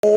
Guys,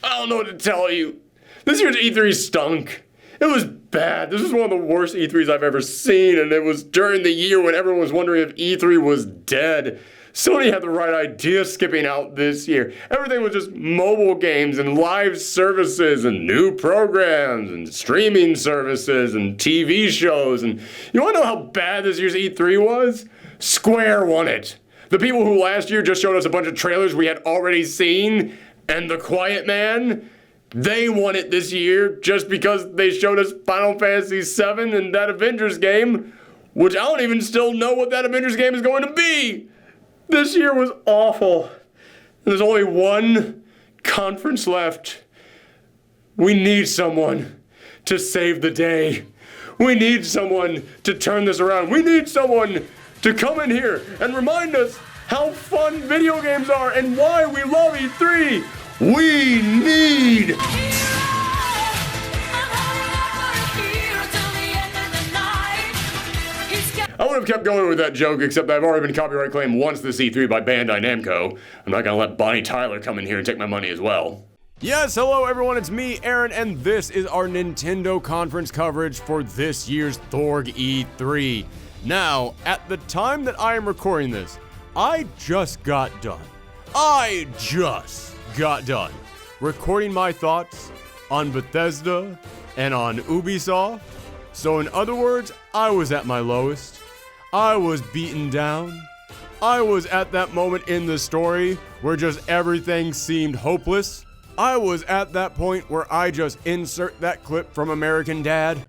I don't know what to tell you. This year's E3 stunk. It was bad. This was one of the worst E3s I've ever seen, and it was during the year when everyone was wondering if E3 was dead. Sony had the right idea skipping out this year. Everything was just mobile games and live services and new programs and streaming services and TV shows. And you want to know how bad this year's E3 was? Square won it. The people who last year just showed us a bunch of trailers we had already seen, and The Quiet Man, they won it this year just because they showed us Final Fantasy VII and that Avengers game, which I don't even still know what that Avengers game is going to be. This year was awful. There's only one conference left. We need someone to save the day. We need someone to turn this around. We need someone to come in here and remind us how fun video games are and why we love E3. We need... I would have kept going with that joke, except I've already been copyright claimed once this E3 by Bandai Namco. I'm not gonna let Bonnie Tyler come in here and take my money as well. Yes, hello everyone, it's me, Aaron, and this is our Nintendo conference coverage for this year's ThorgE3. Now, at the time that I am recording this, I just got done recording my thoughts on Bethesda and on Ubisoft. So in other words, I was at my lowest. I was beaten down. I was at that moment in the story where just everything seemed hopeless. I was at that point where I just insert that clip from American Dad.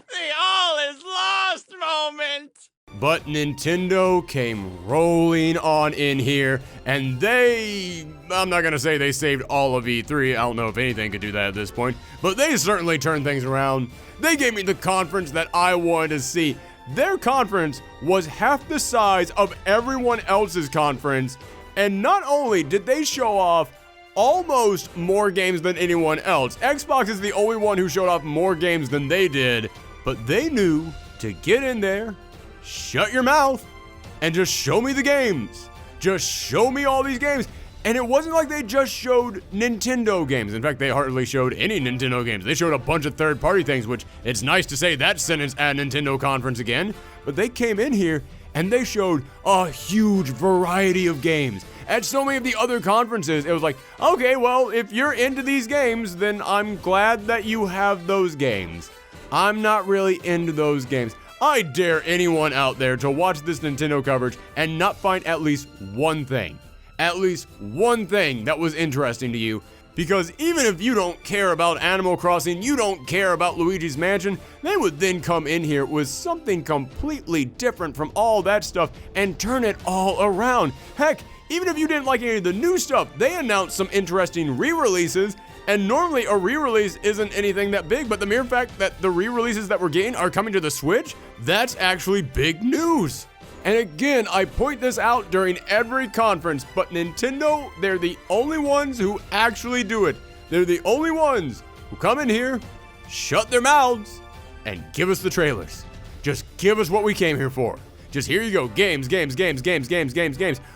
The all is lost moment! But Nintendo came rolling on in here, and I'm not gonna say they saved all of E3, I don't know if anything could do that at this point, but they certainly turned things around. They gave me the conference that I wanted to see. Their conference was half the size of everyone else's conference, and not only did they show off almost more games than anyone else, Xbox is the only one who showed off more games than they did, but they knew to get in there, shut your mouth, and just show me the games. Just show me all these games. And it wasn't like they just showed Nintendo games. In fact, they hardly showed any Nintendo games. They showed a bunch of third-party things, which it's nice to say that sentence at a Nintendo conference again. But they came in here and they showed a huge variety of games. At so many of the other conferences, it was like, okay, well, if you're into these games, then I'm glad that you have those games. I'm not really into those games. I dare anyone out there to watch this Nintendo coverage and not find at least one thing that was interesting to you, because even if you don't care about Animal Crossing, you don't care about Luigi's Mansion, they would then come in here with something completely different from all that stuff and turn it all around. Heck, even if you didn't like any of the new stuff, they announced some interesting re-releases, and normally a re-release isn't anything that big, but the mere fact that the re-releases that we're getting are coming to the Switch, that's actually big news. And again, I point this out during every conference, but Nintendo, they're the only ones who actually do it. They're the only ones who come in here, shut their mouths, and give us the trailers. Just give us what we came here for. Just here you go, games.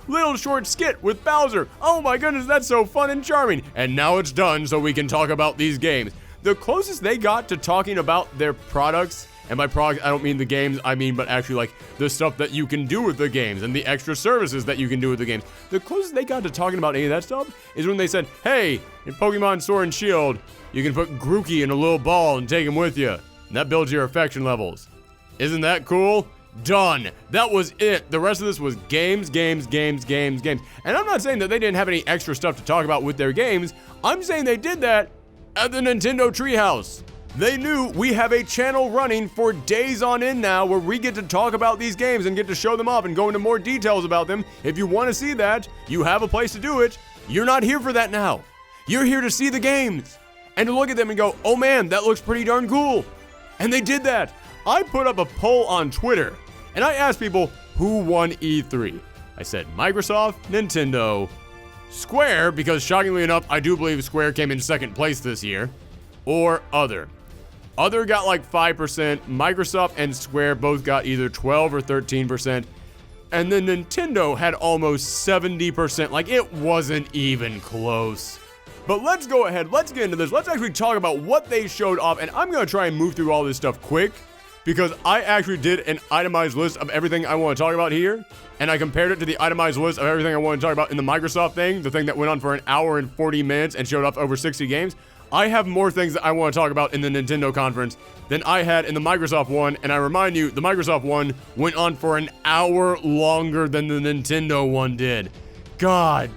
Little short skit with Bowser. Oh my goodness, that's so fun and charming. And now it's done so we can talk about these games. The closest they got to talking about their products, and by products, I don't mean the games, but actually like the stuff that you can do with the games and the extra services that you can do with the games. The closest they got to talking about any of that stuff is when they said, hey, in Pokemon Sword and Shield, you can put Grookey in a little ball and take him with you. And that builds your affection levels. Isn't that cool? Done. That was it. The rest of this was games. And I'm not saying that they didn't have any extra stuff to talk about with their games. I'm saying they did that at the Nintendo Treehouse. They knew we have a channel running for days on end now where we get to talk about these games and get to show them off and go into more details about them. If you want to see that, you have a place to do it. You're not here for that now. You're here to see the games and to look at them and go, oh man, that looks pretty darn cool. And they did that. I put up a poll on Twitter and I asked people who won E3. I said Microsoft, Nintendo, Square, because shockingly enough, I do believe Square came in second place this year, or other. Other got like 5%. Microsoft and Square both got either 12 or 13%. And then Nintendo had almost 70%. Like, it wasn't even close. But let's go ahead. Let's get into this. Let's actually talk about what they showed off. And I'm going to try and move through all this stuff quick, because I actually did an itemized list of everything I want to talk about here, and I compared it to the itemized list of everything I want to talk about in the Microsoft thing, the thing that went on for an hour and 40 minutes and showed off over 60 games. I have more things that I want to talk about in the Nintendo conference than I had in the Microsoft one, and I remind you, the Microsoft one went on for an hour longer than the Nintendo one did. God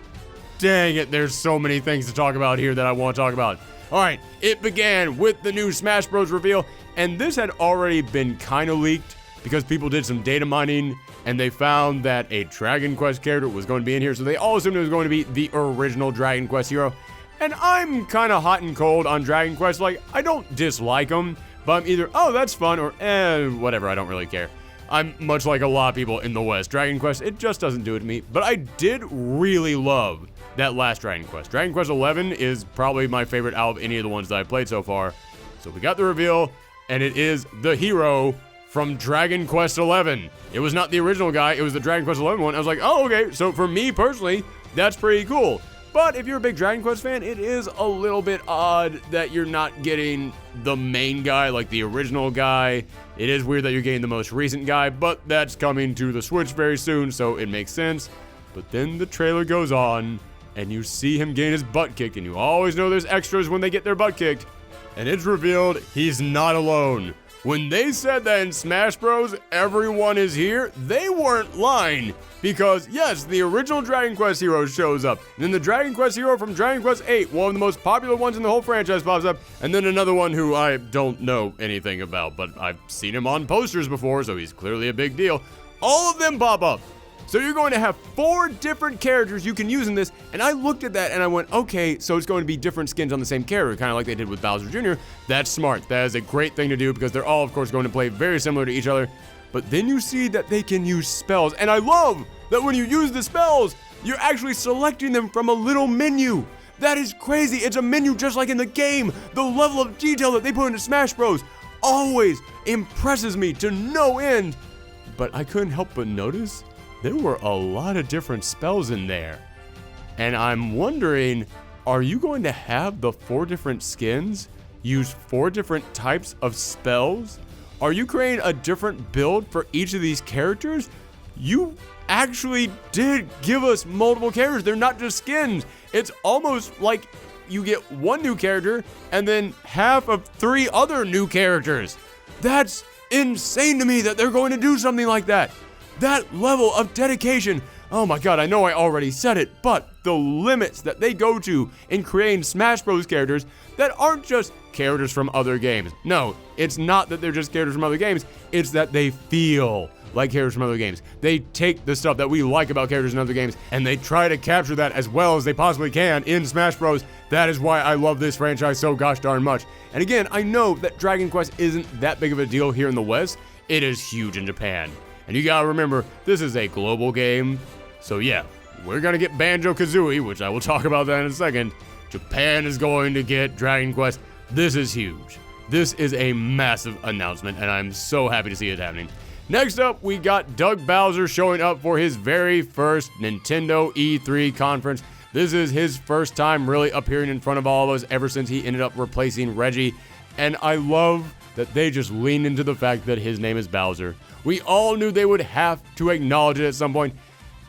dang it, there's so many things to talk about here that I want to talk about. Alright, it began with the new Smash Bros. Reveal, and this had already been kind of leaked because people did some data mining and they found that a Dragon Quest character was going to be in here, so they all assumed it was going to be the original Dragon Quest hero. And I'm kind of hot and cold on Dragon Quest. Like, I don't dislike them, but I'm either, oh, that's fun, or whatever, I don't really care. I'm much like a lot of people in the West. Dragon Quest, it just doesn't do it to me, but I did really love that last Dragon Quest. Dragon Quest 11 is probably my favorite out of any of the ones that I've played so far. So we got the reveal, and it is the hero from Dragon Quest 11. It was not the original guy, it was the Dragon Quest 11 one. I was like, oh, okay, so for me personally, that's pretty cool. But if you're a big Dragon Quest fan, it is a little bit odd that you're not getting the main guy, like the original guy. It is weird that you're getting the most recent guy, but that's coming to the Switch very soon, so it makes sense. But then the trailer goes on, and you see him getting his butt kicked, and you always know there's extras when they get their butt kicked. And it's revealed he's not alone. When they said that in Smash Bros, everyone is here, they weren't lying. Because, yes, the original Dragon Quest hero shows up. And then the Dragon Quest hero from Dragon Quest 8, one of the most popular ones in the whole franchise, pops up. And then another one who I don't know anything about, but I've seen him on posters before, so he's clearly a big deal. All of them pop up. So you're going to have 4 different characters you can use in this, and I looked at that and I went, okay, so it's going to be different skins on the same character, kind of like they did with Bowser Jr. That's smart. That is a great thing to do because they're all, of course, going to play very similar to each other. But then you see that they can use spells, and I love that when you use the spells, you're actually selecting them from a little menu. That is crazy. It's a menu just like in the game. The level of detail that they put into Smash Bros. Always impresses me to no end. But I couldn't help but notice there were a lot of different spells in there. And I'm wondering, are you going to have the 4 different skins use 4 different types of spells? Are you creating a different build for each of these characters? You actually did give us multiple characters. They're not just skins. It's almost like you get one new character and then half of 3 other new characters. That's insane to me that they're going to do something like that. That level of dedication. Oh my god, I know I already said it, but the limits that they go to in creating Smash Bros. Characters that aren't just characters from other games. No, it's not that they're just characters from other games, it's that they feel like characters from other games. They take the stuff that we like about characters in other games, and they try to capture that as well as they possibly can in Smash Bros. That is why I love this franchise so gosh darn much. And again, I know that Dragon Quest isn't that big of a deal here in the West. It is huge in Japan. And you gotta remember, this is a global game. So yeah, we're gonna get Banjo-kazooie, which I will talk about that in a second. Japan is going to get Dragon Quest. This is huge. This is a massive announcement, and I'm so happy to see it happening. Next up, we got Doug Bowser showing up for his very first Nintendo E3 conference. This is his first time really appearing in front of all of us ever since he ended up replacing Reggie. And I love that they just leaned into the fact that his name is Bowser. We all knew they would have to acknowledge it at some point.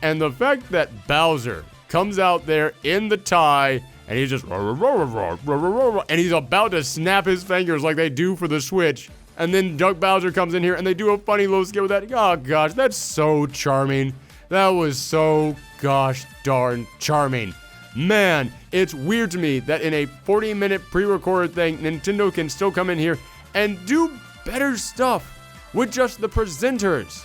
And the fact that Bowser comes out there in the tie and he's just and he's about to snap his fingers like they do for the Switch. And then Doug Bowser comes in here and they do a funny little skit with that. Oh gosh, that's so charming. That was so gosh darn charming. Man, it's weird to me that in a 40-minute pre-recorded thing, Nintendo can still come in here and do better stuff with just the presenters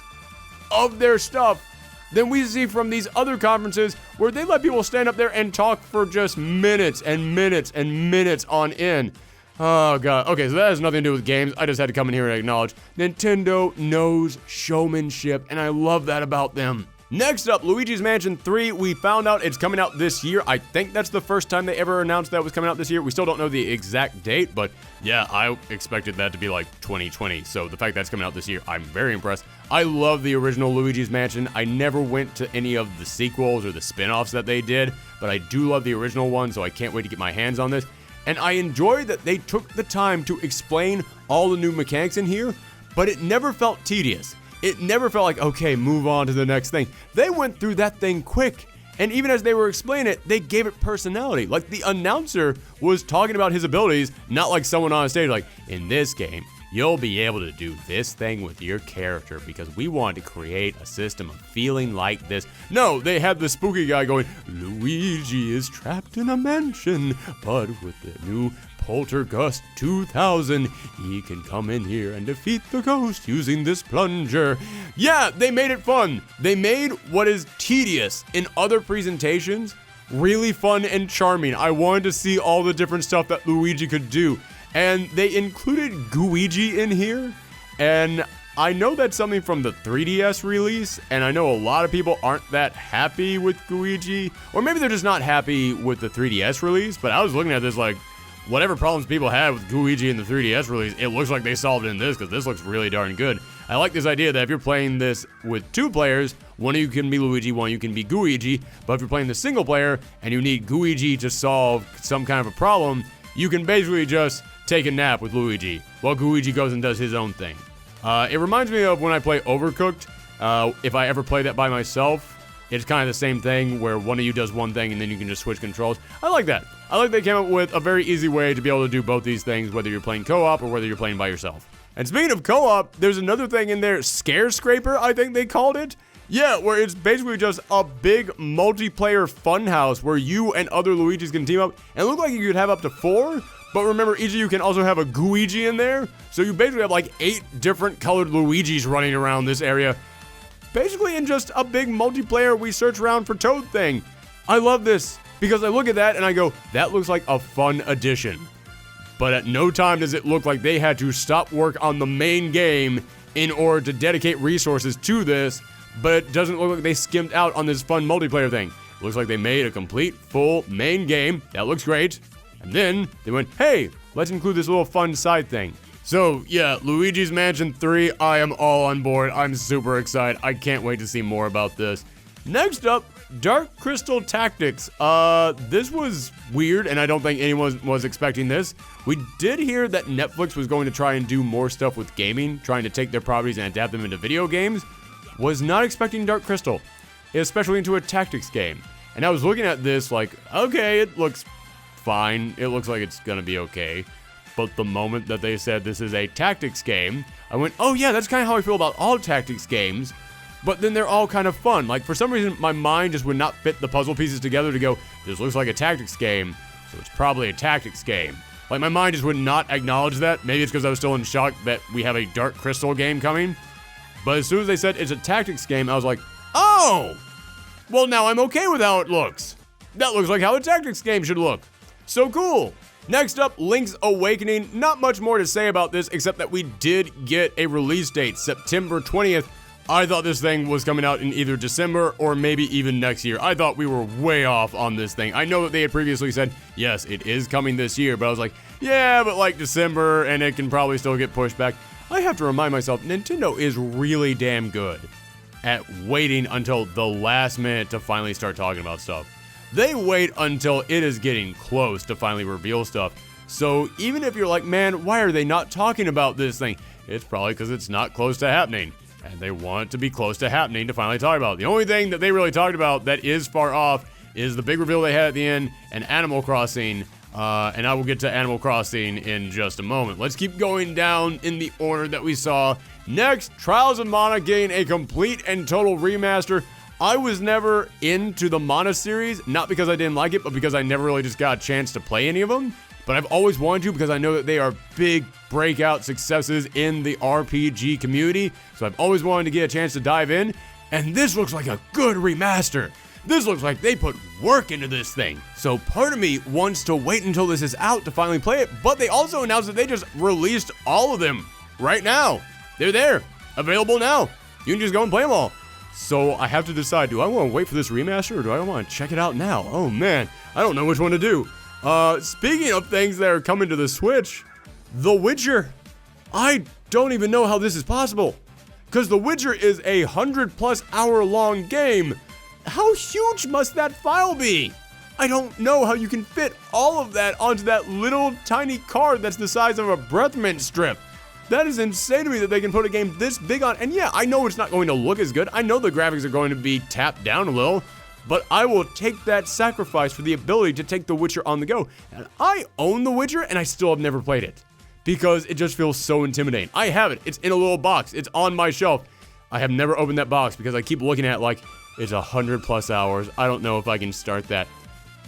of their stuff than we see from these other conferences where they let people stand up there and talk for just minutes and minutes and minutes on end. Oh god. Okay, so that has nothing to do with games. I just had to come in here and acknowledge Nintendo knows showmanship, and I love that about them. Next up, Luigi's Mansion 3, we found out it's coming out this year. I think that's the first time they ever announced that it was coming out this year. We still don't know the exact date, but yeah, I expected that to be like 2020. So the fact that's coming out this year, I'm very impressed. I love the original Luigi's Mansion. I never went to any of the sequels or the spin-offs that they did, but I do love the original one, so I can't wait to get my hands on this. And I enjoy that they took the time to explain all the new mechanics in here, but it never felt tedious. It never felt like, okay, move on to the next thing. They went through that thing quick. And even as they were explaining it, they gave it personality. Like the announcer was talking about his abilities, not like someone on stage like, in this game, you'll be able to do this thing with your character because we want to create a system of feeling like this. No, they had the spooky guy going, Luigi is trapped in a mansion, but with the new Poltergust 2000, he can come in here and defeat the ghost using this plunger. Yeah, they made it fun. They made what is tedious in other presentations really fun and charming. I wanted to see all the different stuff that Luigi could do. And they included Gooigi in here. And I know that's something from the 3DS release, and I know a lot of people aren't that happy with Gooigi. Or maybe they're just not happy with the 3DS release, but I was looking at this like, whatever problems people had with Gooigi in the 3DS release, it looks like they solved it in this, because this looks really darn good. I like this idea that if you're playing this with two players, one of you can be Luigi, one of you can be Gooigi, but if you're playing the single player, and you need Gooigi to solve some kind of a problem, you can basically just take a nap with Luigi, while Gooigi goes and does his own thing. It reminds me of when I play Overcooked. If I ever play that by myself, it's kind of the same thing where one of you does one thing and then you can just switch controls. I like that. I like they came up with a very easy way to be able to do both these things, whether you're playing co-op or whether you're playing by yourself. And speaking of co-op, there's another thing in there, Scare Scraper, I think they called it. Yeah, where it's basically just a big multiplayer funhouse where you and other Luigis can team up. And it looked like you could have up to 4. But remember, each of you can also have a Gooigi in there. So you basically have like 8 different colored Luigis running around this area. Basically in just a big multiplayer we search around for Toad thing. I love this because I look at that and I go, that looks like a fun addition. But at no time does it look like they had to stop work on the main game in order to dedicate resources to this. But it doesn't look like they skimmed out on this fun multiplayer thing. It looks like they made a complete, full main game. That looks great. And then they went, hey, let's include this little fun side thing. So, yeah, Luigi's Mansion 3, I am all on board. I'm super excited. I can't wait to see more about this. Next up, Dark Crystal Tactics. This was weird, and I don't think anyone was expecting this. We did hear that Netflix was going to try and do more stuff with gaming, trying to take their properties and adapt them into video games. Was not expecting Dark Crystal, especially into a tactics game. And I was looking at this like, okay, it looks fine. It looks like it's gonna be okay. But the moment that they said this is a tactics game, I went, oh yeah, that's kind of how I feel about all tactics games. But then they're all kind of fun. Like, for some reason, my mind just would not fit the puzzle pieces together to go, this looks like a tactics game, so it's probably a tactics game. Like, my mind just would not acknowledge that. Maybe it's because I was still in shock that we have a Dark Crystal game coming. But as soon as they said it's a tactics game, I was like, oh! Well, now I'm okay with how it looks. That looks like how a tactics game should look. So cool. Next up, Link's Awakening. Not much more to say about this except that we did get a release date, September 20th. I thought this thing was coming out in either December or maybe even next year. I thought we were way off on this thing. I know that they had previously said, yes, it is coming this year, but I was like, yeah, but like December, and it can probably still get pushed back. I have to remind myself, Nintendo is really damn good at waiting until the last minute to finally start talking about stuff. They wait until it is getting close to finally reveal stuff. So even if you're like, man, why are they not talking about this thing? It's probably because it's not close to happening. And they want it to be close to happening to finally talk about it. The only thing that they really talked about that is far off is the big reveal they had at the end and Animal Crossing. And I will get to Animal Crossing in just a moment. Let's keep going down in the order that we saw. Next, Trials of Mana getting a complete and total remaster. I was never into the Mana series, not because I didn't like it, but because I never really just got a chance to play any of them. But I've always wanted to because I know that they are big breakout successes in the RPG community. So I've always wanted to get a chance to dive in. And this looks like a good remaster. This looks like they put work into this thing. So part of me wants to wait until this is out to finally play it. But they also announced that they just released all of them right now. They're there, available now. You can just go and play them all. So I have to decide, do I want to wait for this remaster or do I want to check it out now? Oh man, I don't know which one to do. Speaking of things that are coming to the Switch, The Witcher. I don't even know how this is possible. Because The Witcher is a 100+ hour long game. How huge must that file be? I don't know how you can fit all of that onto that little tiny card that's the size of a breath mint strip. That is insane to me that they can put a game this big on. And yeah, I know it's not going to look as good. I know the graphics are going to be tapped down a little. But I will take that sacrifice for the ability to take The Witcher on the go. And I own The Witcher and I still have never played it. Because it just feels so intimidating. I have it. It's in a little box. It's on my shelf. I have never opened that box because I keep looking at it like it's 100+ hours. I don't know if I can start that.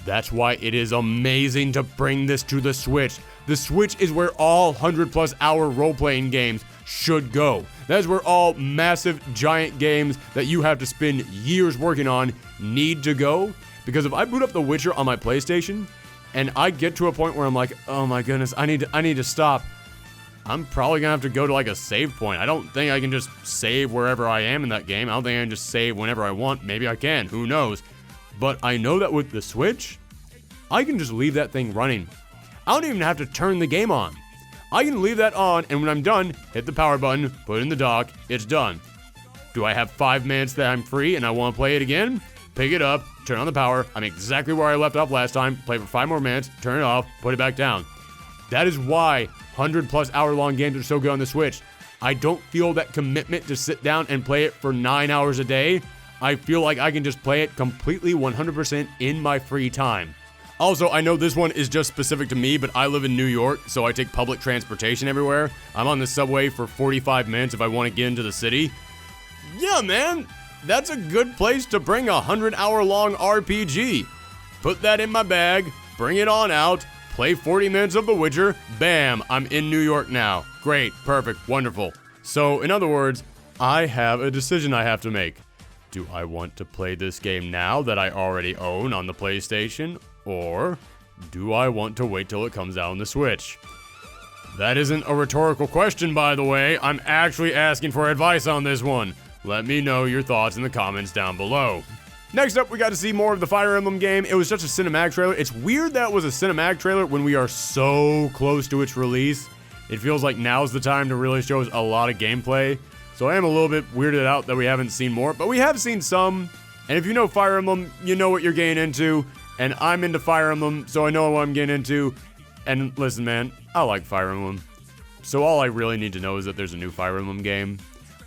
That's why it is amazing to bring this to the Switch. The Switch is where all 100+ hour role-playing games should go. That's where all massive, giant games that you have to spend years working on need to go. Because if I boot up The Witcher on my PlayStation, and I get to a point where I'm like, oh my goodness, I need to stop, I'm probably gonna have to go to like a save point. I don't think I can just save wherever I am in that game. I don't think I can just save whenever I want. Maybe I can, who knows? But I know that with the Switch, I can just leave that thing running. I don't even have to turn the game on. I can leave that on, and when I'm done, hit the power button, put it in the dock, it's done. Do I have 5 minutes that I'm free and I want to play it again? Pick it up, turn on the power, I'm exactly where I left off last time, play for 5 more minutes, turn it off, put it back down. That is why 100+ hour long games are so good on the Switch. I don't feel that commitment to sit down and play it for 9 hours a day. I feel like I can just play it completely 100% in my free time. Also, I know this one is just specific to me, but I live in New York, so I take public transportation everywhere. I'm on the subway for 45 minutes if I want to get into the city. Yeah, man, that's a good place to bring a 100-hour-long RPG. Put that in my bag, bring it on out, play 40 minutes of The Witcher, bam, I'm in New York now. Great, perfect, wonderful. So, in other words, I have a decision I have to make. Do I want to play this game now that I already own on the PlayStation? Or do I want to wait till it comes out on the Switch? That isn't a rhetorical question, by the way. I'm actually asking for advice on this one. Let me know your thoughts in the comments down below. Next up, we got to see more of the Fire Emblem game. It was just a cinematic trailer. It's weird that it was a cinematic trailer when we are so close to its release. It feels like now's the time to really show us a lot of gameplay. So I am a little bit weirded out that we haven't seen more, but we have seen some. And if you know Fire Emblem, you know what you're getting into. And I'm into Fire Emblem, so I know what I'm getting into. And listen, man, I like Fire Emblem. So all I really need to know is that there's a new Fire Emblem game.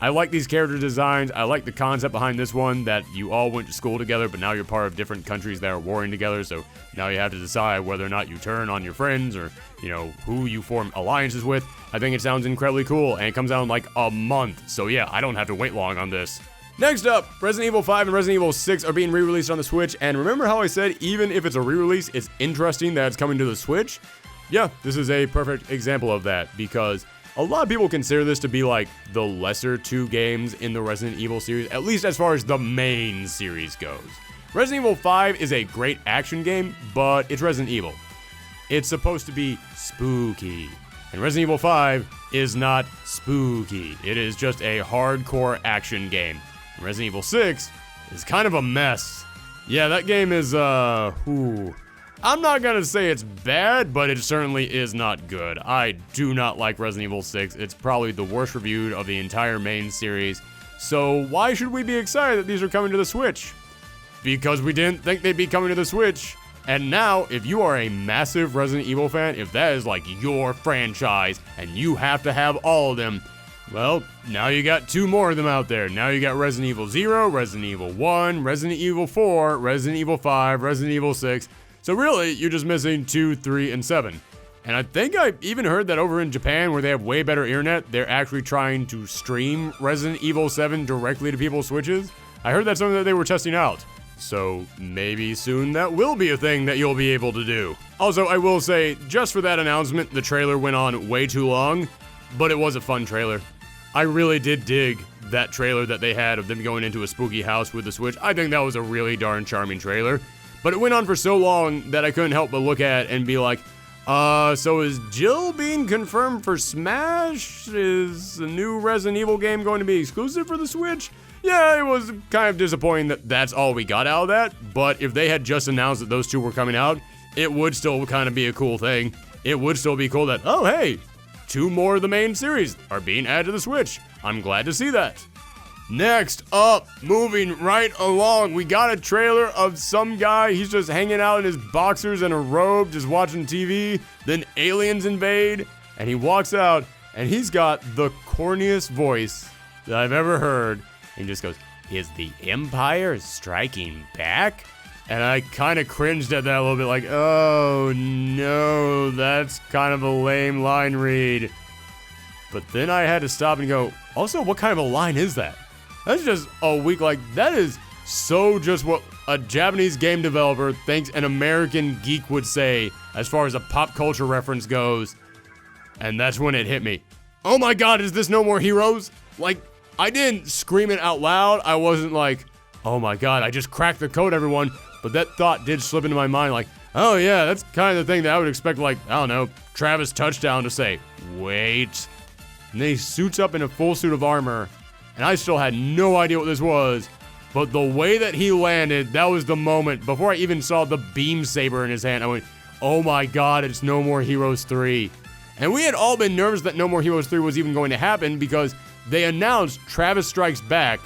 I like these character designs. I like the concept behind this one, that you all went to school together, but now you're part of different countries that are warring together. So now you have to decide whether or not you turn on your friends or, you know, who you form alliances with. I think it sounds incredibly cool, and it comes out in like a month. So yeah, I don't have to wait long on this. Next up, Resident Evil 5 and Resident Evil 6 are being re-released on the Switch, and remember how I said even if it's a re-release, it's interesting that it's coming to the Switch? Yeah, this is a perfect example of that, because a lot of people consider this to be like the lesser 2 games in the Resident Evil series, at least as far as the main series goes. Resident Evil 5 is a great action game, but it's Resident Evil. It's supposed to be spooky, and Resident Evil 5 is not spooky. It is just a hardcore action game. Resident Evil 6 is kind of a mess. Yeah, that game is, I'm not gonna say it's bad, but it certainly is not good. I do not like Resident Evil 6. It's probably the worst reviewed of the entire main series. So why should we be excited that these are coming to the Switch? Because we didn't think they'd be coming to the Switch. And now, if you are a massive Resident Evil fan, if that is like your franchise, and you have to have all of them, well, now you got 2 more of them out there. Now you got Resident Evil 0, Resident Evil 1, Resident Evil 4, Resident Evil 5, Resident Evil 6. So really, you're just missing 2, 3, and 7. And I think I even heard that over in Japan, where they have way better internet, they're actually trying to stream Resident Evil 7 directly to people's Switches. I heard that's something that they were testing out. So maybe soon that will be a thing that you'll be able to do. Also, I will say, just for that announcement, the trailer went on way too long, but it was a fun trailer. I really did dig that trailer that they had of them going into a spooky house with the Switch. I think that was a really darn charming trailer. But it went on for so long that I couldn't help but look at it and be like, So is Jill being confirmed for Smash? Is the new Resident Evil game going to be exclusive for the Switch? Yeah, it was kind of disappointing that that's all we got out of that, but if they had just announced that those two were coming out, it would still kind of be a cool thing. It would still be cool that, oh hey, 2 more of the main series are being added to the Switch. I'm glad to see that. Next up, moving right along, we got a trailer of some guy. He's just hanging out in his boxers and a robe, just watching TV. Then aliens invade, and he walks out, and he's got the corniest voice that I've ever heard. And he just goes, "Is the Empire striking back?" And I kind of cringed at that a little bit, like, oh no, that's kind of a lame line read. But then I had to stop and go, also, what kind of a line is that? That's just a weak, like, that is so just what a Japanese game developer thinks an American geek would say as far as a pop culture reference goes. And that's when it hit me. Oh my god, is this No More Heroes? Like, I didn't scream it out loud. I wasn't like, oh my god, I just cracked the code, everyone. But that thought did slip into my mind, like, oh yeah, that's kind of the thing that I would expect, like, I don't know, Travis Touchdown to say. Wait. And then he suits up in a full suit of armor, and I still had no idea what this was. But the way that he landed, that was the moment. Before I even saw the beam saber in his hand, I went, oh my god, it's No More Heroes 3. And we had all been nervous that No More Heroes 3 was even going to happen because they announced Travis Strikes Back.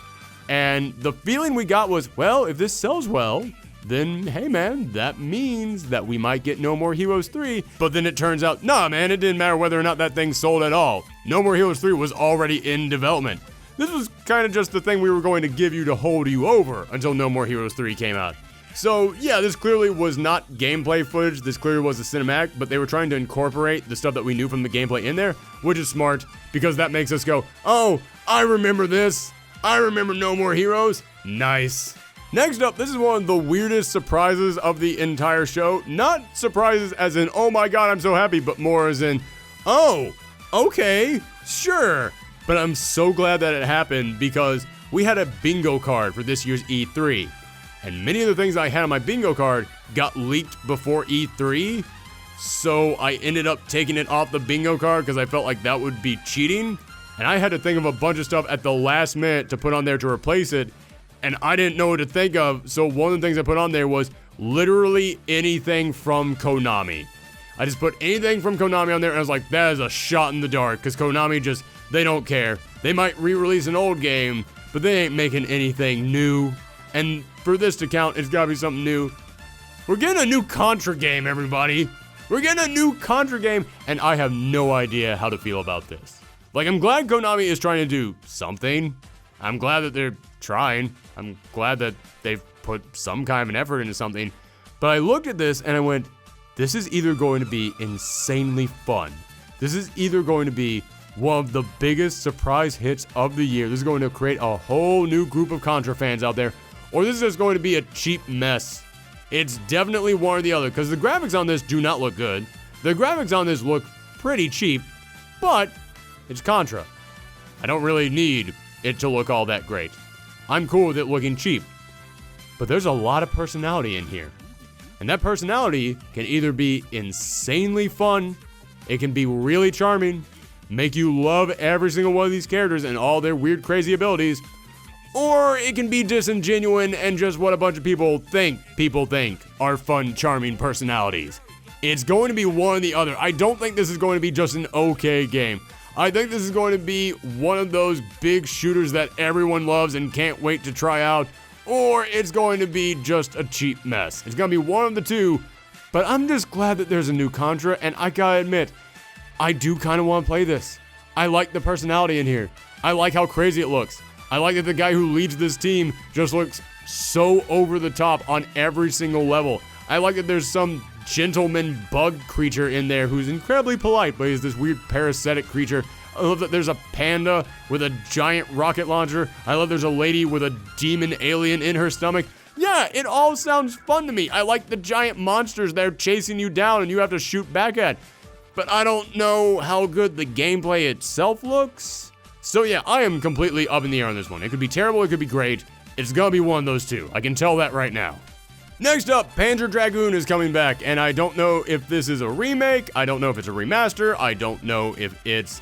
And the feeling we got was, well, if this sells well, then, hey man, that means that we might get No More Heroes 3. But then it turns out, nah man, it didn't matter whether or not that thing sold at all. No More Heroes 3 was already in development. This was kind of just the thing we were going to give you to hold you over until No More Heroes 3 came out. So yeah, this clearly was not gameplay footage, this clearly was a cinematic, but they were trying to incorporate the stuff that we knew from the gameplay in there, which is smart, because that makes us go, oh, I remember this. I remember No More Heroes. Nice. Next up, this is one of the weirdest surprises of the entire show. Not surprises as in, oh my god, I'm so happy, but more as in, oh, okay, sure. But I'm so glad that it happened because we had a bingo card for this year's E3. And many of the things I had on my bingo card got leaked before E3. So I ended up taking it off the bingo card because I felt like that would be cheating. And I had to think of a bunch of stuff at the last minute to put on there to replace it. And I didn't know what to think of, so one of the things I put on there was literally anything from Konami. I just put anything from Konami on there, and I was like, that is a shot in the dark, because Konami just, they don't care. They might re-release an old game, but they ain't making anything new. And for this to count, it's gotta be something new. We're getting a new Contra game, everybody. We're getting a new Contra game, and I have no idea how to feel about this. Like, I'm glad Konami is trying to do something. I'm glad that they're trying. I'm glad that they've put some kind of an effort into something. But I looked at this and I went, this is either going to be insanely fun. This is either going to be one of the biggest surprise hits of the year. This is going to create a whole new group of Contra fans out there. Or this is just going to be a cheap mess. It's definitely one or the other, because the graphics on this do not look good. The graphics on this look pretty cheap, but it's Contra. I don't really need it to look all that great. I'm cool with it looking cheap. But there's a lot of personality in here. And that personality can either be insanely fun, it can be really charming, make you love every single one of these characters and all their weird, crazy abilities, or it can be disingenuous and just what a bunch of people think are fun, charming personalities. It's going to be one or the other. I don't think this is going to be just an okay game. I think this is going to be one of those big shooters that everyone loves and can't wait to try out, or it's going to be just a cheap mess. It's going to be one of the two, but I'm just glad that there's a new Contra, and I gotta admit, I do kind of want to play this. I like the personality in here. I like how crazy it looks. I like that the guy who leads this team just looks so over the top on every single level. I like that there's some gentleman bug creature in there who's incredibly polite, but he's this weird parasitic creature. I love that there's a panda with a giant rocket launcher. I love there's a lady with a demon alien in her stomach. Yeah, it all sounds fun to me. I like the giant monsters that are chasing you down and you have to shoot back at. But I don't know how good the gameplay itself looks. So yeah, I am completely up in the air on this one. It could be terrible, it could be great. It's gonna be one of those two. I can tell that right now. Next up, Panzer Dragoon is coming back, and I don't know if this is a remake, I don't know if it's a remaster, I don't know if it's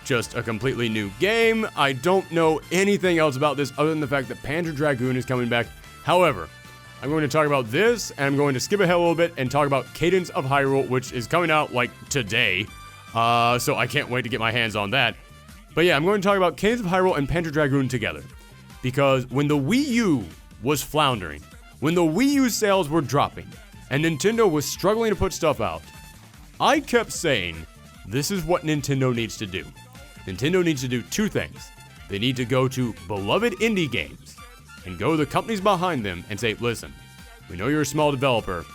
just a completely new game. I don't know anything else about this other than the fact that Panzer Dragoon is coming back. However, I'm going to talk about this, and I'm going to skip ahead a little bit and talk about Cadence of Hyrule, which is coming out like today. So I can't wait to get my hands on that. But yeah, I'm going to talk about Cadence of Hyrule and Panzer Dragoon together. Because when the Wii U was floundering, when the Wii U sales were dropping, and Nintendo was struggling to put stuff out, I kept saying, this is what Nintendo needs to do. Nintendo needs to do two things. They need to go to beloved indie games and go to the companies behind them and say, listen, we know you're a small developer.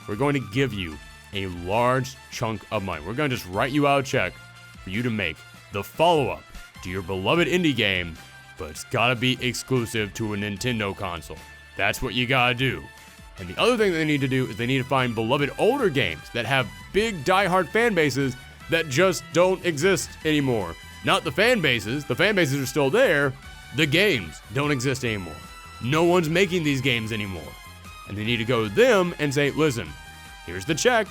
We're going to give you a large chunk of money. We're going to just write you out a check for you to make the follow-up to your beloved indie game, but it's gotta be exclusive to a Nintendo console. That's what you gotta do. And the other thing they need to do is they need to find beloved older games that have big die-hard fan bases that just don't exist anymore. Not the fan bases are still there, the games don't exist anymore. No one's making these games anymore. And they need to go to them and say, listen, here's the check,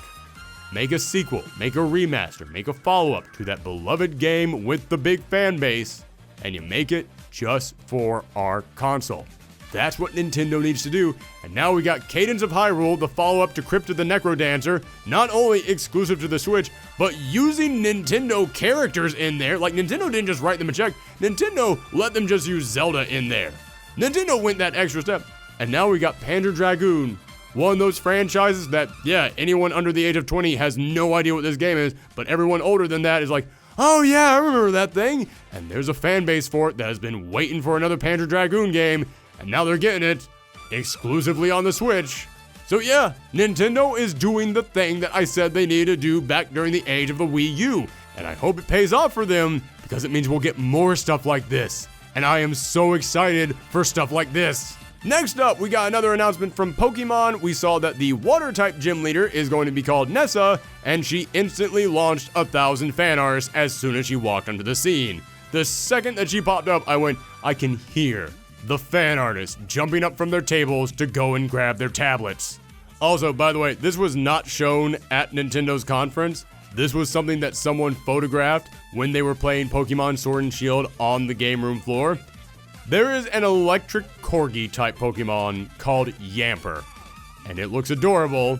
make a sequel, make a remaster, make a follow-up to that beloved game with the big fan base, and you make it just for our console. That's what Nintendo needs to do, and now we got Cadence of Hyrule, the follow-up to Crypt of the Necrodancer, not only exclusive to the Switch, but using Nintendo characters in there. Like, Nintendo didn't just write them a check, Nintendo let them just use Zelda in there. Nintendo went that extra step, and now we got Panzer Dragoon, one of those franchises that, yeah, anyone under the age of 20 has no idea what this game is, but everyone older than that is like, oh yeah, I remember that thing, and there's a fan base for it that has been waiting for another Panzer Dragoon game, and now they're getting it exclusively on the Switch. So yeah, Nintendo is doing the thing that I said they needed to do back during the age of the Wii U, and I hope it pays off for them, because it means we'll get more stuff like this, and I am so excited for stuff like this. Next up, we got another announcement from Pokemon. We saw that the water-type gym leader is going to be called Nessa, and she instantly launched 1,000 fan arts as soon as she walked onto the scene. The second that she popped up, I went, I can hear the fan artists jumping up from their tables to go and grab their tablets. Also, by the way, this was not shown at Nintendo's conference. This was something that someone photographed when they were playing Pokemon Sword and Shield on the game room floor. There is an electric corgi type Pokemon called Yamper, and it looks adorable,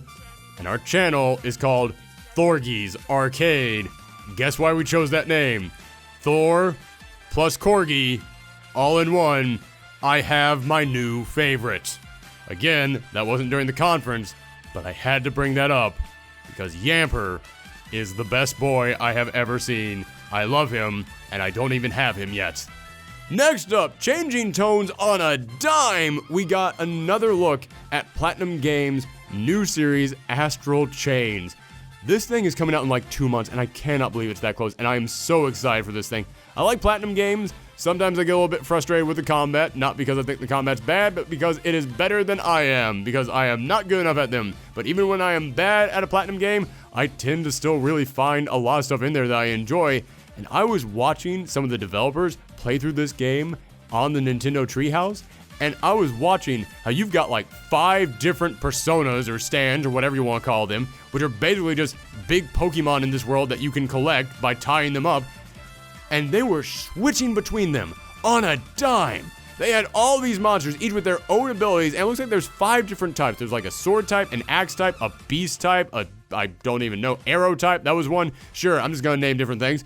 and our channel is called ThorgE3 Arcade. Guess why we chose that name? Thor plus corgi, all in one. I have my new favorite. Again, that wasn't during the conference, but I had to bring that up because Yamper is the best boy I have ever seen. I love him, and I don't even have him yet. Next up, changing tones on a dime, we got another look at Platinum Games' new series, Astral Chains. This thing is coming out in like 2 months, and I cannot believe it's that close, and I am so excited for this thing. I like Platinum Games. Sometimes I get a little bit frustrated with the combat, not because I think the combat's bad, but because it is better than I am, because I am not good enough at them. But even when I am bad at a Platinum game, I tend to still really find a lot of stuff in there that I enjoy. And I was watching some of the developers play through this game on the Nintendo Treehouse, and I was watching how you've got like 5 different personas or stands or whatever you want to call them, which are basically just big Pokemon in this world that you can collect by tying them up, and they were switching between them on a dime. They had all these monsters, each with their own abilities, and it looks like there's 5 different types. There's like a sword type, an axe type, a beast type, I don't even know, arrow type, that was one. Sure, I'm just gonna name different things.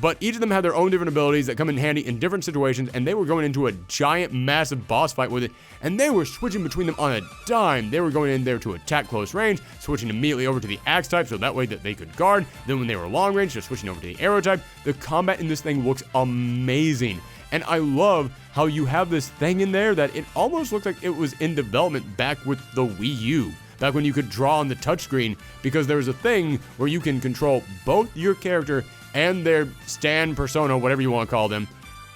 But each of them had their own different abilities that come in handy in different situations, and they were going into a giant, massive boss fight with it, and they were switching between them on a dime. They were going in there to attack close range, switching immediately over to the axe type, so that way that they could guard. Then when they were long range, just switching over to the arrow type. The combat in this thing looks amazing, and I love how you have this thing in there that it almost looks like it was in development back with the Wii U. Back when you could draw on the touchscreen, because there's a thing where you can control both your character and their stand persona, whatever you want to call them,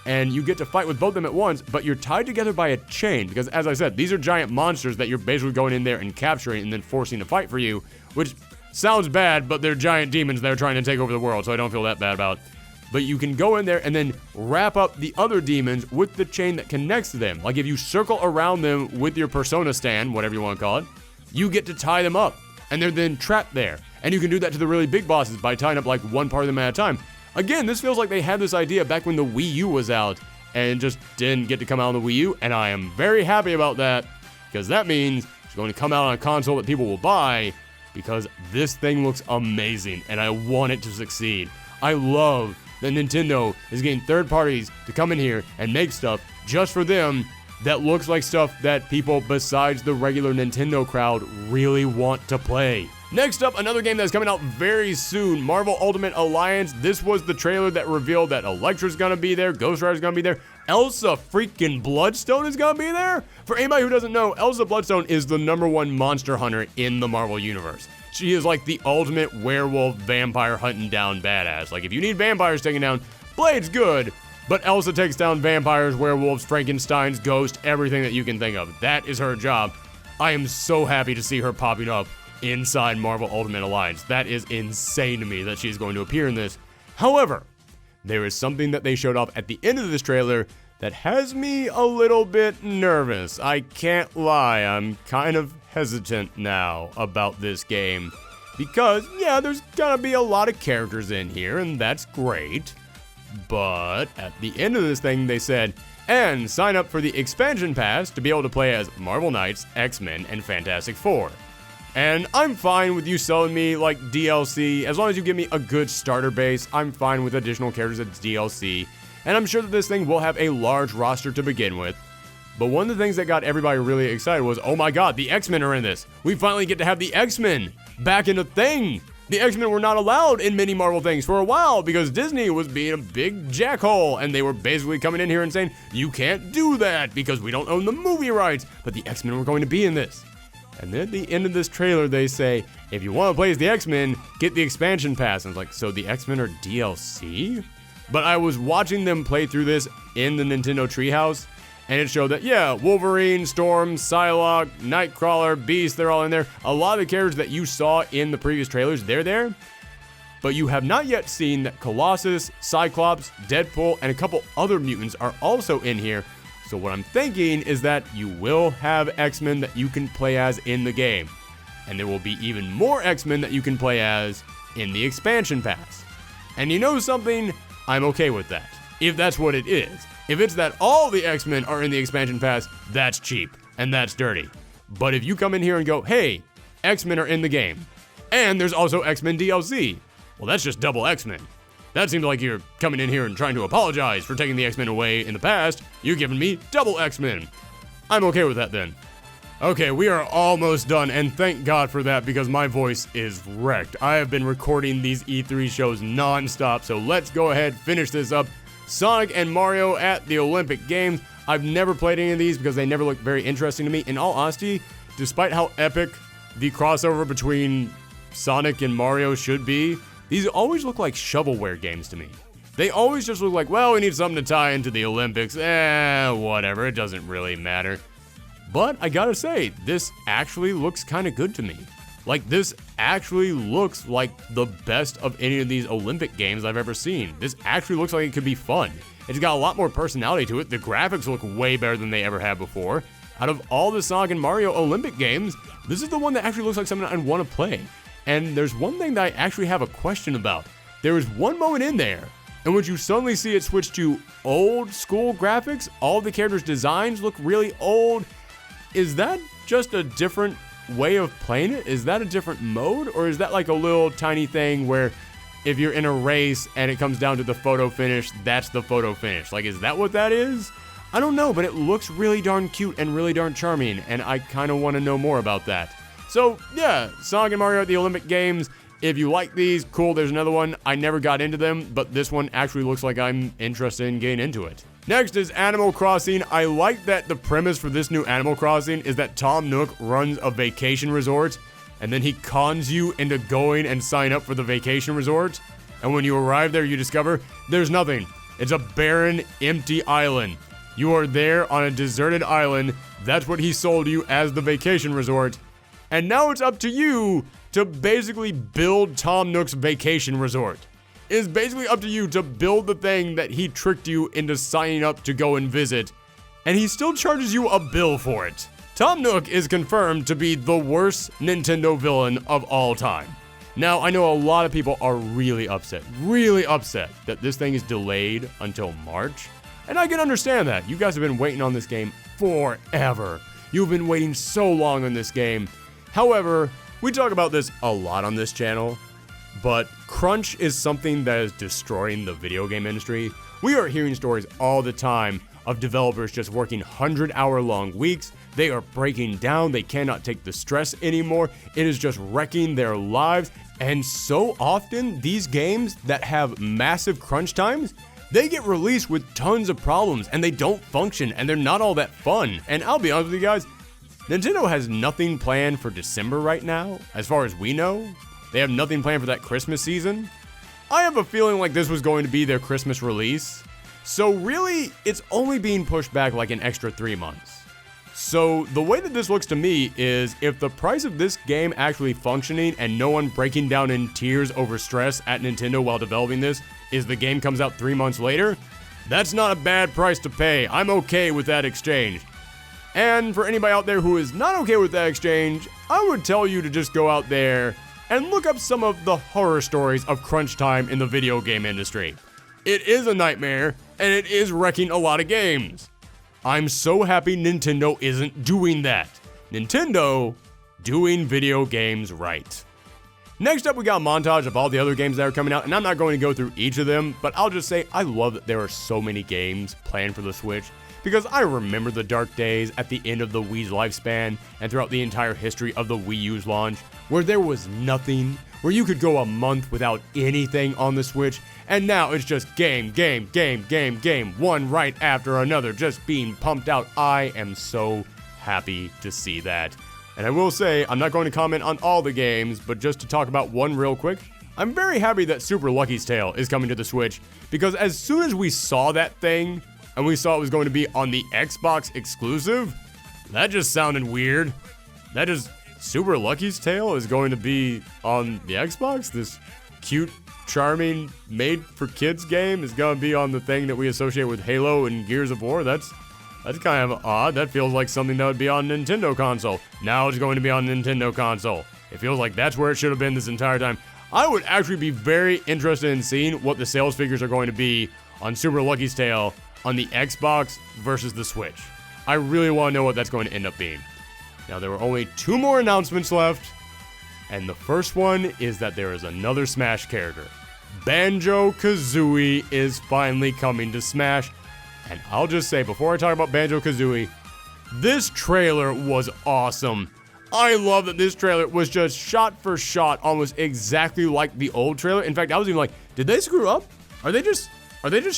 and you get to fight with both of them at once, but you're tied together by a chain, because as I said, these are giant monsters that you're basically going in there and capturing and then forcing to fight for you, which sounds bad, but they're giant demons that are trying to take over the world, so I don't feel that bad about it. But you can go in there and then wrap up the other demons with the chain that connects to them. Like if you circle around them with your persona stand, whatever you want to call it, you get to tie them up, and they're then trapped there. And you can do that to the really big bosses by tying up like one part of them at a time. Again, this feels like they had this idea back when the Wii U was out and just didn't get to come out on the Wii U, and I am very happy about that because that means it's going to come out on a console that people will buy because this thing looks amazing and I want it to succeed. I love that Nintendo is getting third parties to come in here and make stuff just for them that looks like stuff that people besides the regular Nintendo crowd really want to play. Next up, another game that's coming out very soon, Marvel Ultimate Alliance. This was the trailer that revealed that Elektra's gonna be there, Ghost Rider's gonna be there, Elsa freaking Bloodstone is gonna be there? For anybody who doesn't know, Elsa Bloodstone is the #1 monster hunter in the Marvel Universe. She is like the ultimate werewolf vampire hunting down badass. Like if you need vampires taken down, Blade's good, but Elsa takes down vampires, werewolves, Frankensteins, ghosts, everything that you can think of. That is her job. I am so happy to see her popping up inside Marvel Ultimate Alliance. That is insane to me that she's going to appear in this. However, there is something that they showed off at the end of this trailer that has me a little bit nervous. I can't lie, I'm kind of hesitant now about this game. Because, yeah, there's gonna be a lot of characters in here, and that's great. But at the end of this thing, they said, and sign up for the expansion pass to be able to play as Marvel Knights, X-Men, and Fantastic Four. And I'm fine with you selling me like DLC, as long as you give me a good starter base. I'm fine with additional characters as DLC, and I'm sure that this thing will have a large roster to begin with. But one of the things that got everybody really excited was, oh my god, the X-Men are in this. We finally get to have the X-Men back in a thing. The X-Men were not allowed in many Marvel things for a while because Disney was being a big jackhole, and they were basically coming in here and saying, you can't do that because we don't own the movie rights, but the X-Men were going to be in this. And then at the end of this trailer, they say, if you want to play as the X-Men, get the expansion pass. And I was like, so the X-Men are DLC? But I was watching them play through this in the Nintendo Treehouse, and it showed that, yeah, Wolverine, Storm, Psylocke, Nightcrawler, Beast, they're all in there. A lot of the characters that you saw in the previous trailers, they're there. But you have not yet seen that Colossus, Cyclops, Deadpool, and a couple other mutants are also in here. So what I'm thinking is that you will have X-Men that you can play as in the game. And there will be even more X-Men that you can play as in the expansion pass. And you know something? I'm okay with that. If that's what it is. If it's that all the X-Men are in the expansion pass, that's cheap. And that's dirty. But if you come in here and go, hey, X-Men are in the game. And there's also X-Men DLC. Well, that's just double X-Men. That seems like you're coming in here and trying to apologize for taking the X-Men away in the past. You're giving me double X-Men. I'm okay with that then. Okay, we are almost done, and thank God for that because my voice is wrecked. I have been recording these E3 shows non-stop, so let's go ahead, finish this up. Sonic and Mario at the Olympic Games. I've never played any of these because they never looked very interesting to me. In all honesty, despite how epic the crossover between Sonic and Mario should be, these always look like shovelware games to me. They always just look like, well, we need something to tie into the Olympics. Whatever, it doesn't really matter. But I gotta say, this actually looks kind of good to me. Like, this actually looks like the best of any of these Olympic games I've ever seen. This actually looks like it could be fun. It's got a lot more personality to it. The graphics look way better than they ever have before. Out of all the Sonic and Mario Olympic games, this is the one that actually looks like something I'd want to play. And there's one thing that I actually have a question about. There is one moment in there in which you suddenly see it switch to old school graphics. All the characters' designs look really old. Is that just a different way of playing it? Is that a different mode? Or is that like a little tiny thing where if you're in a race and it comes down to the photo finish, that's the photo finish? Like, is that what that is? I don't know, but it looks really darn cute and really darn charming, and I kind of want to know more about that. So, yeah, Sonic and Mario at the Olympic Games. If you like these, cool, there's another one. I never got into them, but this one actually looks like I'm interested in getting into it. Next is Animal Crossing. I like that the premise for this new Animal Crossing is that Tom Nook runs a vacation resort, and then he cons you into going and sign up for the vacation resort. And when you arrive there, you discover there's nothing. It's a barren, empty island. You are there on a deserted island. That's what he sold you as the vacation resort. And now it's up to you to basically build Tom Nook's vacation resort. It's basically up to you to build the thing that he tricked you into signing up to go and visit. And he still charges you a bill for it. Tom Nook is confirmed to be the worst Nintendo villain of all time. Now, I know a lot of people are really upset that this thing is delayed until March. And I can understand that. You guys have been waiting on this game forever. You've been waiting so long on this game. However, we talk about this a lot on this channel, but crunch is something that is destroying the video game industry. We are hearing stories all the time of developers just working 100-hour-long weeks. They are breaking down. They cannot take the stress anymore. It is just wrecking their lives. And so often, these games that have massive crunch times, they get released with tons of problems and they don't function and they're not all that fun. And I'll be honest with you guys, Nintendo has nothing planned for December right now, as far as we know. They have nothing planned for that Christmas season. I have a feeling like this was going to be their Christmas release. So really, it's only being pushed back like an extra 3 months. So the way that this looks to me is if the price of this game actually functioning and no one breaking down in tears over stress at Nintendo while developing this is the game comes out 3 months later, that's not a bad price to pay. I'm okay with that exchange. And for anybody out there who is not okay with that exchange, I would tell you to just go out there and look up some of the horror stories of crunch time in the video game industry. It is a nightmare, and it is wrecking a lot of games. I'm so happy Nintendo isn't doing that. Nintendo doing video games right. Next up, we got a montage of all the other games that are coming out, and I'm not going to go through each of them, but I'll just say I love that there are so many games planned for the Switch, because I remember the dark days at the end of the Wii's lifespan and throughout the entire history of the Wii U's launch, where there was nothing, where you could go a month without anything on the Switch, and now it's just game, one right after another, just being pumped out. I am so happy to see that. And I will say, I'm not going to comment on all the games, but just to talk about one real quick, I'm very happy that Super Lucky's Tale is coming to the Switch, because as soon as we saw that thing, and we saw it was going to be on the Xbox exclusive, that just sounded weird. That just, Super Lucky's Tale is going to be on the Xbox? This cute, charming, made-for-kids game is going to be on the thing that we associate with Halo and Gears of War? That's kind of odd. That feels like something that would be on Nintendo console. Now it's going to be on Nintendo console. It feels like that's where it should have been this entire time. I would actually be very interested in seeing what the sales figures are going to be on Super Lucky's Tale on the Xbox versus the Switch. I really want to know what that's going to end up being. Now, there were only 2 more announcements left, and the first one is that there is another Smash character. Banjo-Kazooie is finally coming to Smash, and I'll just say, before I talk about Banjo-Kazooie, this trailer was awesome. I love that this trailer was just shot for shot, almost exactly like the old trailer. In fact, I was even like, did they screw up? Are they just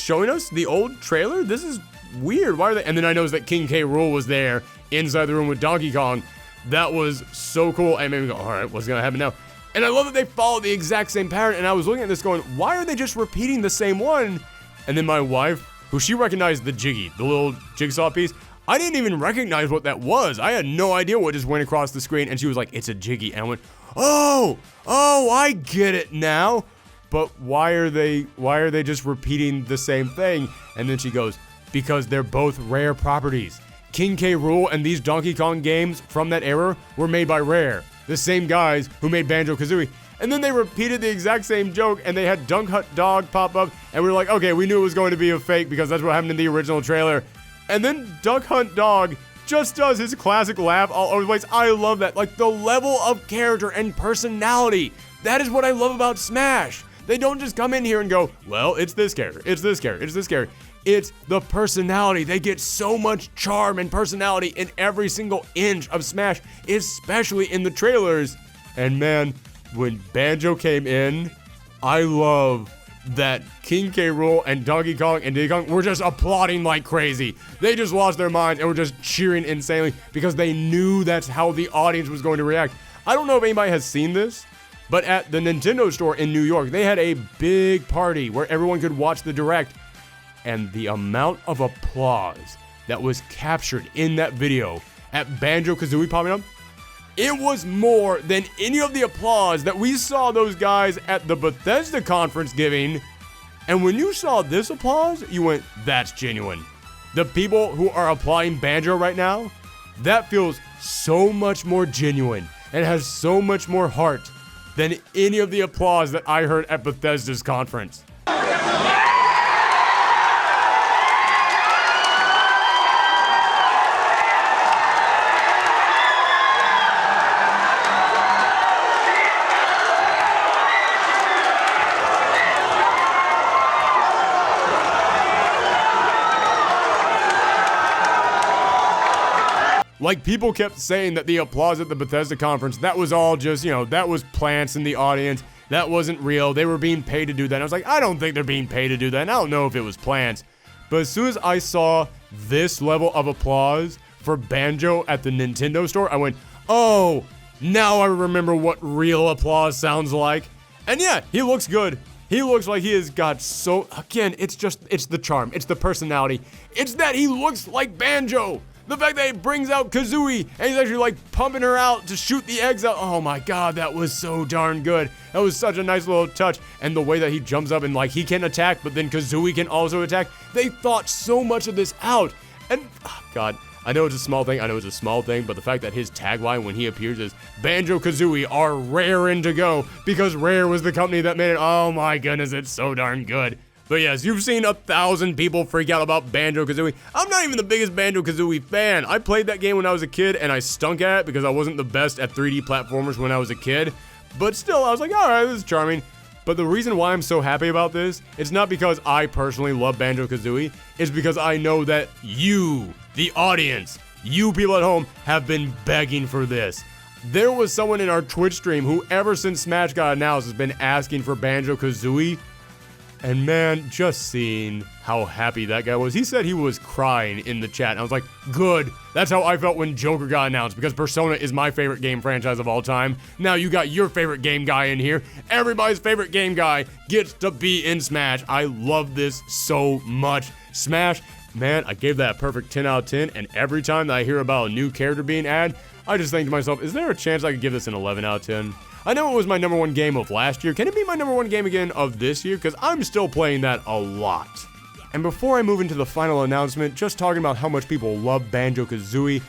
showing us the old trailer? This is weird. Why are they? And then I noticed that King K. Rool was there inside the room with Donkey Kong. That was so cool. And made me go, all right, what's going to happen now? And I love that they followed the exact same pattern. And I was looking at this going, why are they just repeating the same one? And then my wife, who she recognized the Jiggy, the little jigsaw piece, I didn't even recognize what that was. I had no idea what just went across the screen. And she was like, it's a Jiggy. And I went, oh, I get it now. But why are they just repeating the same thing? And then she goes, because they're both Rare properties. King K. Rool and these Donkey Kong games from that era were made by Rare, the same guys who made Banjo-Kazooie. And then they repeated the exact same joke, and they had Dunk Hunt Dog pop up, and we were like, okay, we knew it was going to be a fake because that's what happened in the original trailer. And then Dunk Hunt Dog just does his classic laugh all over the place. I love that. Like, the level of character and personality. That is what I love about Smash. They don't just come in here and go, well, it's this character, it's this character, it's this character. It's the personality. They get so much charm and personality in every single inch of Smash, especially in the trailers. And man, when Banjo came in, I love that King K. Rool and Donkey Kong and Diddy Kong were just applauding like crazy. They just lost their minds and were just cheering insanely because they knew that's how the audience was going to react. I don't know if anybody has seen this, but at the Nintendo store in New York, they had a big party where everyone could watch the Direct. And the amount of applause that was captured in that video at Banjo-Kazooie popping up, it was more than any of the applause that we saw those guys at the Bethesda conference giving. And when you saw this applause, you went, that's genuine. The people who are applying Banjo right now, That feels so much more genuine and has so much more heart than any of the applause that I heard at Bethesda's conference. Like, people kept saying that the applause at the Bethesda conference, that was all just, that was plants in the audience. That wasn't real. They were being paid to do that. And I was like, I don't think they're being paid to do that. And I don't know if it was plants. But as soon as I saw this level of applause for Banjo at the Nintendo store, I went, oh, now I remember what real applause sounds like. And yeah, he looks good. He looks like he has got again, it's the charm. It's the personality. It's that he looks like Banjo. The fact that he brings out Kazooie and he's actually like pumping her out to shoot the eggs out. Oh my god, that was so darn good. That was such a nice little touch. And the way that he jumps up and like he can attack, but then Kazooie can also attack. They thought so much of this out. And god, I know it's a small thing, but the fact that his tagline when he appears is Banjo-Kazooie are raring to go because Rare was the company that made it. Oh my goodness, it's so darn good. But yes, you've seen 1,000 people freak out about Banjo-Kazooie. I'm not even the biggest Banjo-Kazooie fan. I played that game when I was a kid, and I stunk at it because I wasn't the best at 3D platformers when I was a kid. But still, I was like, alright, this is charming. But the reason why I'm so happy about this, it's not because I personally love Banjo-Kazooie. It's because I know that you, the audience, you people at home, have been begging for this. There was someone in our Twitch stream who, ever since Smash got announced, has been asking for Banjo-Kazooie. And man, just seeing how happy that guy was. He said he was crying in the chat. And I was like, good. That's how I felt when Joker got announced, because Persona is my favorite game franchise of all time. Now you got your favorite game guy in here. Everybody's favorite game guy gets to be in Smash. I love this so much. Smash, man, I gave that a perfect 10 out of 10. And every time that I hear about a new character being added, I just think to myself, is there a chance I could give this an 11 out of 10? I know it was my number one game of last year. Can it be my number one game again of this year? Because I'm still playing that a lot. And before I move into the final announcement, just talking about how much people love Banjo-Kazooie,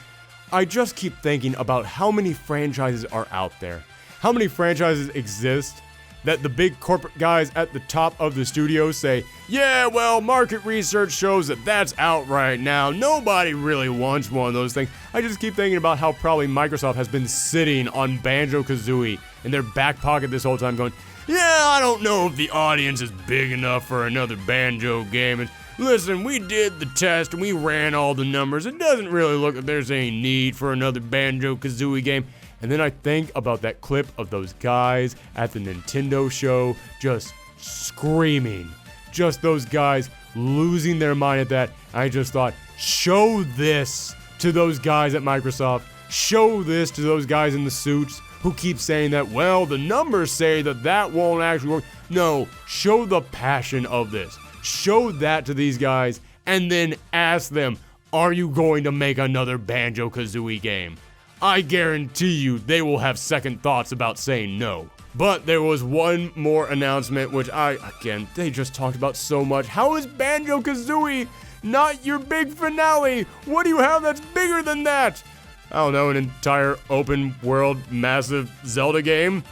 I just keep thinking about how many franchises are out there. How many franchises exist that the big corporate guys at the top of the studio say, yeah, well, market research shows that that's out right now. Nobody really wants one of those things. I just keep thinking about how probably Microsoft has been sitting on Banjo-Kazooie in their back pocket this whole time going, yeah, I don't know if the audience is big enough for another Banjo game. And listen, we did the test and we ran all the numbers. It doesn't really look like there's any need for another Banjo-Kazooie game. And then I think about that clip of those guys at the Nintendo show just screaming. Just those guys losing their mind at that. I just thought, show this to those guys at Microsoft. Show this to those guys in the suits who keep saying that, well, the numbers say that won't actually work. No, show the passion of this. Show that to these guys and then ask them, are you going to make another Banjo-Kazooie game? I guarantee you they will have second thoughts about saying no. But there was one more announcement, which they just talked about so much. How is Banjo-Kazooie not your big finale? What do you have that's bigger than that? I don't know, an entire open world, massive Zelda game?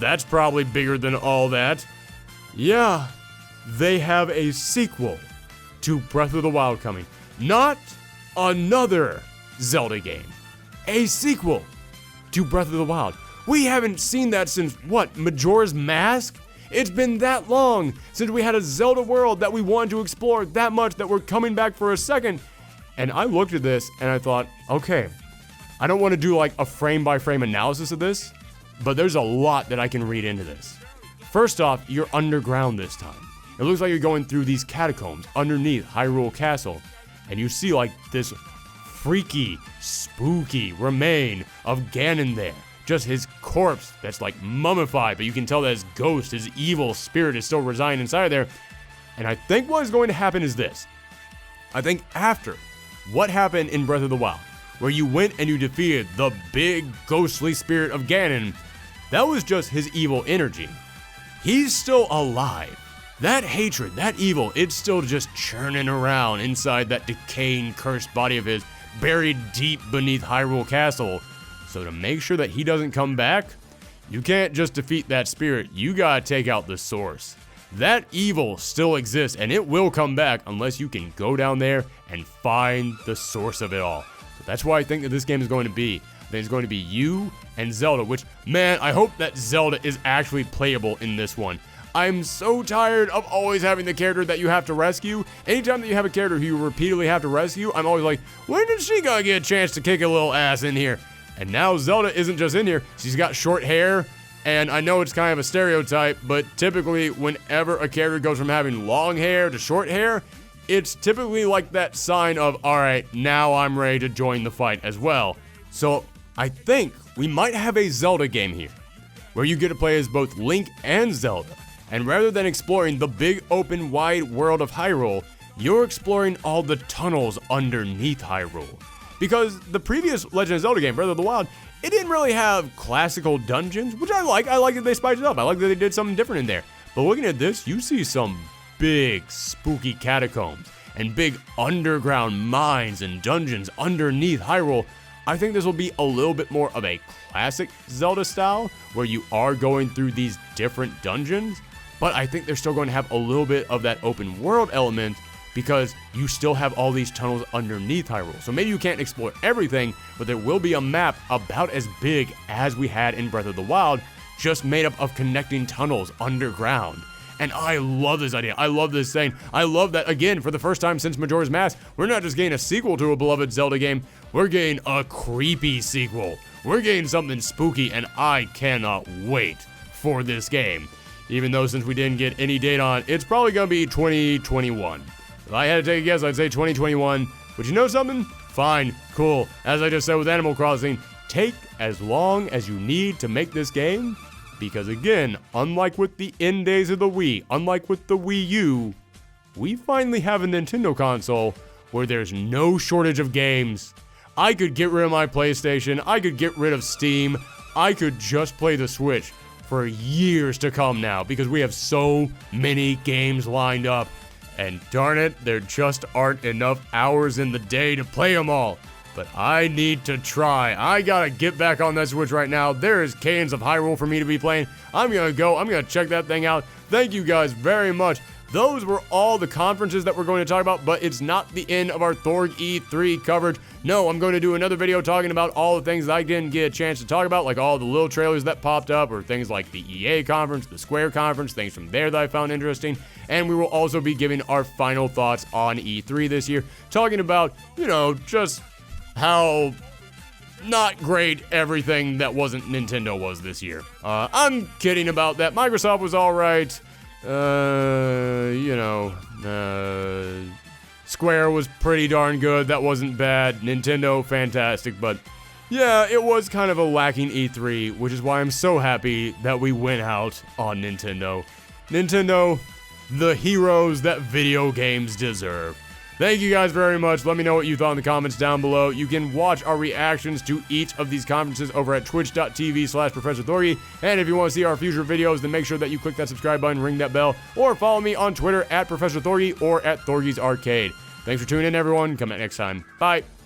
That's probably bigger than all that. Yeah, they have a sequel to Breath of the Wild coming. Not another Zelda game. A sequel to Breath of the Wild. We haven't seen that since, what, Majora's Mask? It's been that long since we had a Zelda world that we wanted to explore that much that we're coming back for a second. And I looked at this and I thought, okay, I don't want to do like a frame-by-frame analysis of this, but there's a lot that I can read into this. First off, you're underground this time. It looks like you're going through these catacombs underneath Hyrule Castle, and you see like this freaky, spooky remain of Ganon there. Just his corpse that's like mummified, but you can tell that his ghost, his evil spirit is still residing inside there. And I think what is going to happen is this. I think after what happened in Breath of the Wild, where you went and you defeated the big ghostly spirit of Ganon, that was just his evil energy. He's still alive. That hatred, that evil, it's still just churning around inside that decaying, cursed body of his. buried deep beneath Hyrule Castle. So to make sure that he doesn't come back, you can't just defeat that spirit, you gotta take out the source. That evil still exists, and it will come back unless you can go down there and find the source of it all. So that's why I think that this game is going to be. I think it's going to be you and Zelda, which, man, I hope that Zelda is actually playable in this one. I'm so tired of always having the character that you have to rescue. Anytime that you have a character who you repeatedly have to rescue, I'm always like, when did she gonna get a chance to kick a little ass in here? And now Zelda isn't just in here, she's got short hair, and I know it's kind of a stereotype, but typically whenever a character goes from having long hair to short hair, it's typically like that sign of, alright, now I'm ready to join the fight as well. So I think we might have a Zelda game here, where you get to play as both Link and Zelda, and rather than exploring the big open wide world of Hyrule, you're exploring all the tunnels underneath Hyrule. Because the previous Legend of Zelda game, Breath of the Wild, it didn't really have classical dungeons, which I like. I like that they spiced it up. I like that they did something different in there. But looking at this, you see some big spooky catacombs and big underground mines and dungeons underneath Hyrule. I think this will be a little bit more of a classic Zelda style, where you are going through these different dungeons, but I think they're still going to have a little bit of that open world element, because you still have all these tunnels underneath Hyrule. So maybe you can't explore everything, but there will be a map about as big as we had in Breath of the Wild, just made up of connecting tunnels underground. And I love this idea. I love this thing. I love that, again, for the first time since Majora's Mask, we're not just getting a sequel to a beloved Zelda game, we're getting a creepy sequel. We're getting something spooky, and I cannot wait for this game. Even though since we didn't get any date on, it's probably gonna be 2021. If I had to take a guess, I'd say 2021. But you know something? Fine, cool. As I just said with Animal Crossing, take as long as you need to make this game. Because again, unlike with the end days of the Wii, unlike with the Wii U, we finally have a Nintendo console where there's no shortage of games. I could get rid of my PlayStation, I could get rid of Steam, I could just play the Switch for years to come now, because we have so many games lined up. And darn it, there just aren't enough hours in the day to play them all. But I need to try. I gotta get back on that Switch right now. There is cans of Hyrule for me to be playing. I'm gonna check that thing out. Thank you guys very much. Those were all the conferences that we're going to talk about, but it's not the end of our ThorgE3 coverage. No, I'm going to do another video talking about all the things that I didn't get a chance to talk about, like all the little trailers that popped up, or things like the EA conference, the Square conference, things from there that I found interesting. And we will also be giving our final thoughts on E3 this year, talking about, just how not great everything that wasn't Nintendo was this year. I'm kidding about that. Microsoft was alright. Square was pretty darn good. That wasn't bad. Nintendo, fantastic. But yeah, it was kind of a lacking E3, which is why I'm so happy that we went out on Nintendo. Nintendo, the heroes that video games deserve. Thank you guys very much. Let me know what you thought in the comments down below. You can watch our reactions to each of these conferences over at twitch.tv/ProfessorThorgy. And if you want to see our future videos, then make sure that you click that subscribe button, ring that bell, or follow me on Twitter at ProfessorThorgy or at Thorgy's Arcade. Thanks for tuning in, everyone. Come back next time. Bye.